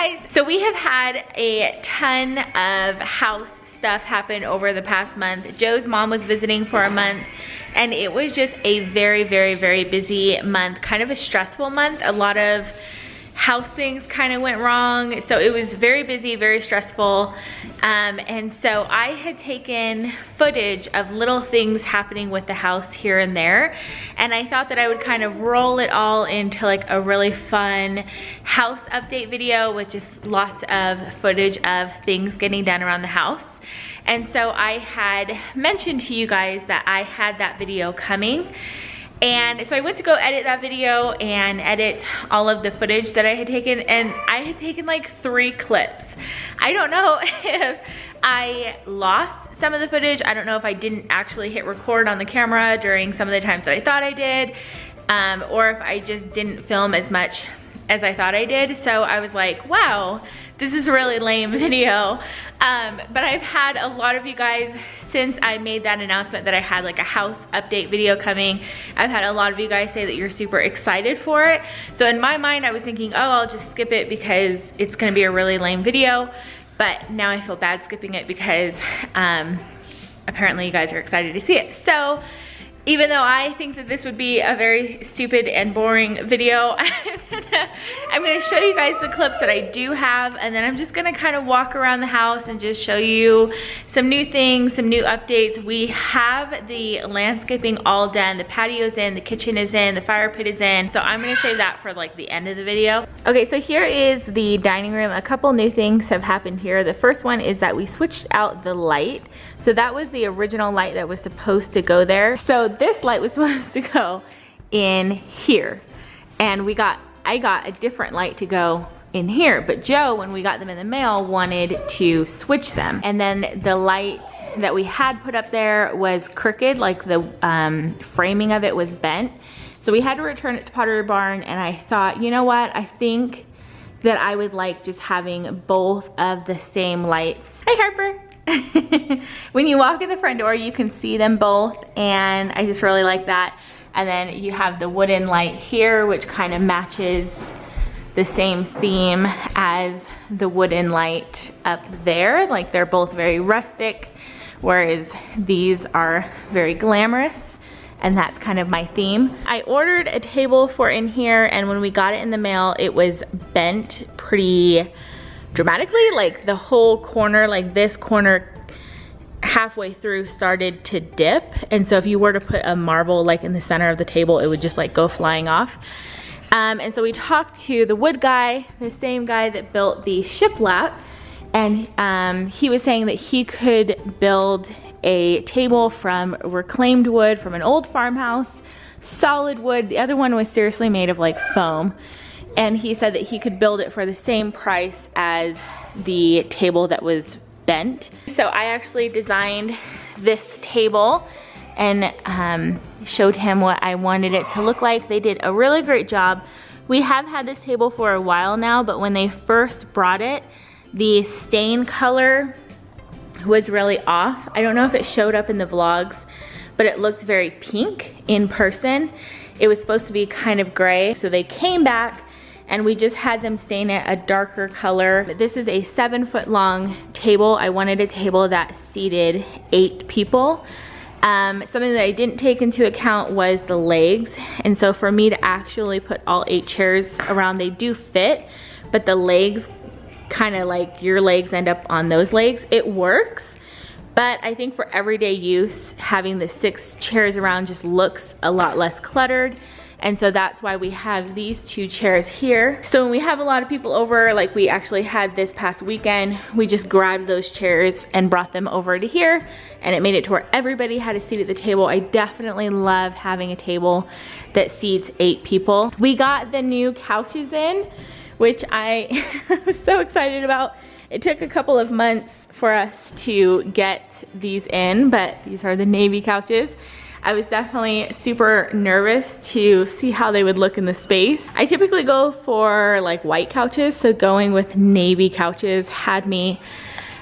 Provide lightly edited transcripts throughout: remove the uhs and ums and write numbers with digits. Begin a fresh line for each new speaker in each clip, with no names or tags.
guys, so we have had a ton of house stuff happen over the past month. Joe's mom was visiting for a month and it was just a very, very, very busy month, kind of a stressful month. A lot of house things kind of went wrong. So it was very busy, very stressful. And so I had taken footage of little things happening with the house here and there. And I thought that I would kind of roll it all into like a really fun house update video with just lots of footage of things getting done around the house. And so I had mentioned to you guys that I had that video coming. And so I went to go edit that video and edit all of the footage that I had taken, and I had taken like 3 clips. I don't know if I lost some of the footage. I don't know if I didn't actually hit record on the camera during some of the times that I thought I did, or if I just didn't film as much as I thought I did. So I was like, wow, this is a really lame video. But I've had a lot of you guys, since I made that announcement that I had like a house update video coming, I've had a lot of you guys say that you're super excited for it. So in my mind, I was thinking, oh, I'll just skip it because it's gonna be a really lame video. But now I feel bad skipping it because apparently you guys are excited to see it. So even though I think that this would be a very stupid and boring video, I'm gonna show you guys the clips that I do have, and then I'm just gonna kind of walk around the house and just show you some new things, some new updates. We have the landscaping all done. The patio's in, the kitchen is in, the fire pit is in. So I'm gonna save that for like the end of the video. Okay, so here is the dining room. A couple new things have happened here. The first one is that we switched out the light. So that was the original light that was supposed to go there. So this light was supposed to go in here, and I got a different light to go in here, but Joe, when we got them in the mail, wanted to switch them. And then the light that we had put up there was crooked, like the framing of it was bent. So we had to return it to Pottery Barn, and I thought, you know what, I think that I would like just having both of the same lights. Hi, Harper. When you walk in the front door, you can see them both, and I just really like that. And then you have the wooden light here, which kind of matches the same theme as the wooden light up there. Like, they're both very rustic, whereas these are very glamorous, and that's kind of my theme. I ordered a table for in here, and when we got it in the mail, it was bent pretty dramatically. Like the whole corner, like this corner halfway through started to dip, and so if you were to put a marble like in the center of the table, it would just like go flying off. And so we talked to the wood guy, the same guy that built the shiplap, and he was saying that he could build a table from reclaimed wood from an old farmhouse, solid wood. The other one was seriously made of like foam. And he said that he could build it for the same price as the table that was bent. So I actually designed this table and showed him what I wanted it to look like. They did a really great job. We have had this table for a while now, but when they first brought it, the stain color was really off. I don't know if it showed up in the vlogs, but it looked very pink in person. It was supposed to be kind of gray. So they came back, and we just had them stain it a darker color. This is a 7-foot long table. I wanted a table that seated 8 people. Something that I didn't take into account was the legs. And so for me to actually put all 8 chairs around, they do fit, but the legs kind of like your legs end up on those legs. It works, but I think for everyday use, having the 6 chairs around just looks a lot less cluttered. And so that's why we have these 2 chairs here. So when we have a lot of people over, like we actually had this past weekend, we just grabbed those chairs and brought them over to here, and it made it to where everybody had a seat at the table. I definitely love having a table that seats 8 people. We got the new couches in, which I was so excited about. It took a couple of months for us to get these in, but these are the navy couches. I was definitely super nervous to see how they would look in the space. I typically go for like white couches, so going with navy couches had me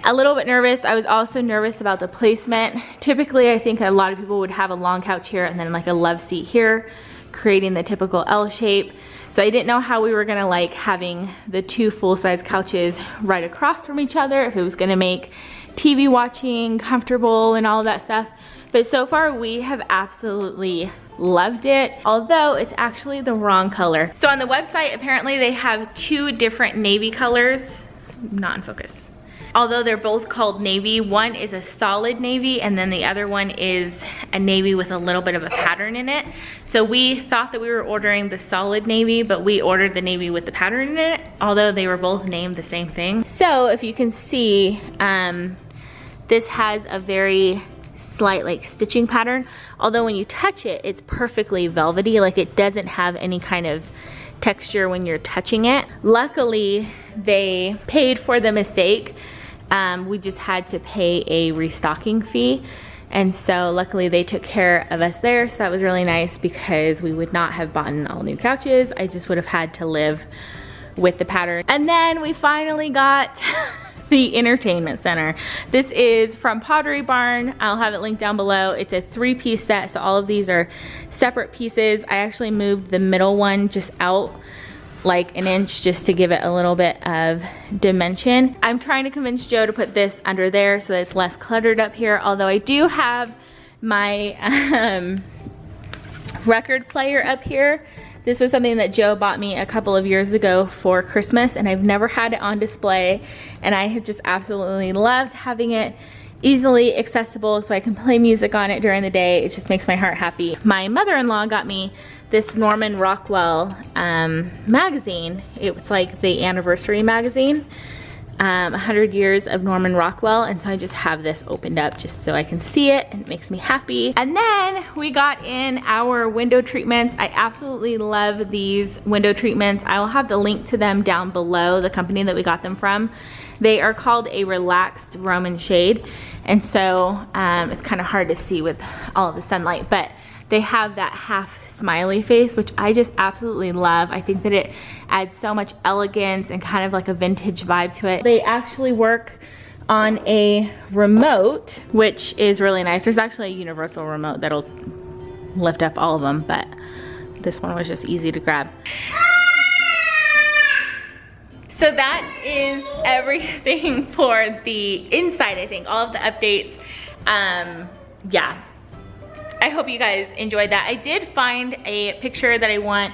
a little bit nervous. I was also nervous about the placement. Typically, I think a lot of people would have a long couch here and then like a love seat here, creating the typical L shape. So I didn't know how we were gonna like having the two full-size couches right across from each other, if it was gonna make TV watching comfortable and all of that stuff. But so far we have absolutely loved it, although it's actually the wrong color. So on the website, apparently they have two different navy colors, not in focus. Although they're both called navy, one is a solid navy and then the other one is a navy with a little bit of a pattern in it. So we thought that we were ordering the solid navy, but we ordered the navy with the pattern in it, although they were both named the same thing. So if you can see, this has a very slight like stitching pattern, although when you touch it, it's perfectly velvety, like it doesn't have any kind of texture when you're touching it. Luckily, they paid for the mistake. We just had to pay a restocking fee. And so luckily they took care of us there. So that was really nice because we would not have bought all new couches. I just would have had to live with the pattern. And then we finally got the entertainment center. This is from Pottery Barn. I'll have it linked down below. It's a 3-piece set, so all of these are separate pieces. I actually moved the middle one just out like an inch just to give it a little bit of dimension. I'm trying to convince Joe to put this under there so that it's less cluttered up here, although I do have my record player up here. This was something that Joe bought me a couple of years ago for Christmas, and I've never had it on display, and I have just absolutely loved having it easily accessible so I can play music on it during the day. It just makes my heart happy. My mother-in-law got me this Norman Rockwell magazine. It was like the anniversary magazine, 100 years of Norman Rockwell, and so I just have this opened up just so I can see it, and it makes me happy. And then we got in our window treatments. I absolutely love these window treatments. I will have the link to them down below, the company that we got them from. They are called a relaxed Roman shade, and so it's kind of hard to see with all of the sunlight, but they have that half smiley face, which I just absolutely love. I think that it adds so much elegance and kind of like a vintage vibe to it. They actually work on a remote, which is really nice. There's actually a universal remote that'll lift up all of them, but this one was just easy to grab. So that is everything for the inside, I think, all of the updates. Yeah. I hope you guys enjoyed that. I did find a picture that I want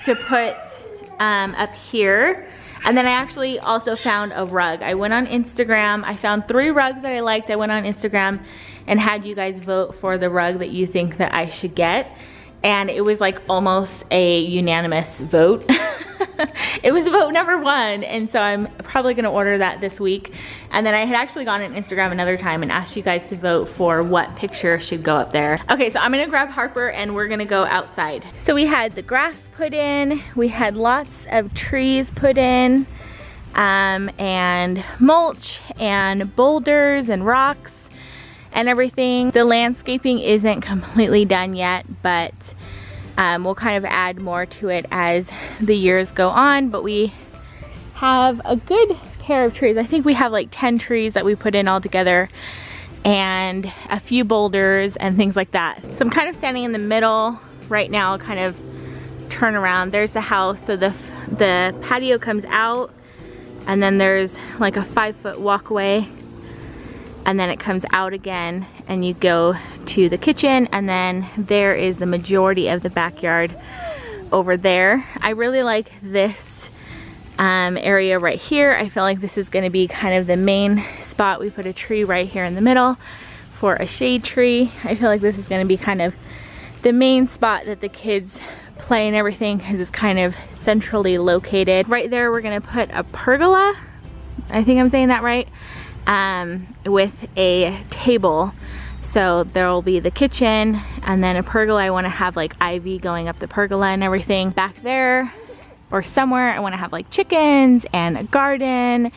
to put up here. And then I actually also found a rug. I went on Instagram. I found 3 rugs that I liked. I went on Instagram and had you guys vote for the rug that you think that I should get. And it was like almost a unanimous vote. It was vote number 1, and so I'm probably gonna order that this week. And then I had actually gone on Instagram another time and asked you guys to vote for what picture should go up there. Okay, so I'm gonna grab Harper and we're gonna go outside. So we had the grass put in, we had lots of trees put in, and mulch and boulders and rocks and everything. The landscaping isn't completely done yet, but we'll kind of add more to it as the years go on, but we have a good pair of trees. I think we have like 10 trees that we put in all together and a few boulders and things like that. So I'm kind of standing in the middle right now, kind of turn around. There's the house, so the patio comes out, and then there's like a 5-foot walkway, and then it comes out again and you go to the kitchen, and then there is the majority of the backyard over there. I really like this area right here. I feel like this is going to be kind of the main spot. We put a tree right here in the middle for a shade tree. I feel like this is going to be kind of the main spot that the kids play and everything, because it's kind of centrally located. Right there we're going to put a pergola, I think I'm saying that right, with a table. So there will be the kitchen and then a pergola. I want to have like ivy going up the pergola and everything. Back there or somewhere I want to have like chickens and a garden.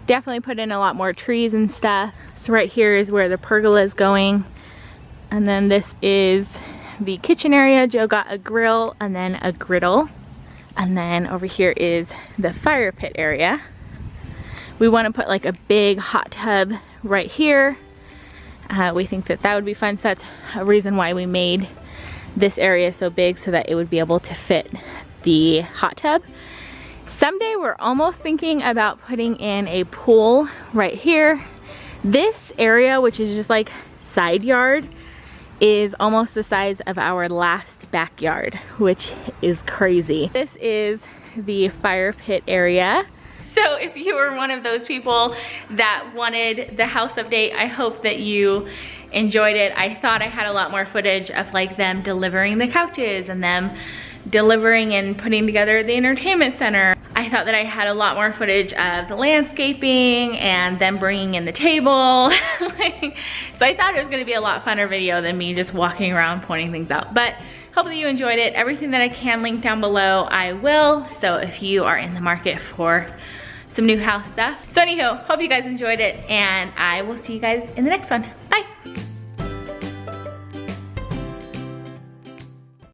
Definitely put in a lot more trees and stuff. So right here is where the pergola is going, and then this is the kitchen area. Joe got a grill and then a griddle, and then over here is the fire pit area. We want to put like a big hot tub right here. We think that that would be fun, so that's a reason why we made this area so big, so that it would be able to fit the hot tub. Someday we're almost thinking about putting in a pool right here. This area, which is just like side yard, is almost the size of our last backyard, which is crazy. This is the fire pit area. So if you were one of those people that wanted the house update, I hope that you enjoyed it. I thought I had a lot more footage of like them delivering the couches and them delivering and putting together the entertainment center. I thought that I had a lot more footage of the landscaping and them bringing in the table. So I thought it was gonna be a lot funner video than me just walking around pointing things out. But hopefully you enjoyed it. Everything that I can link down below, I will. So if you are in the market for some new house stuff. So anywho, hope you guys enjoyed it, and I will see you guys in the next one.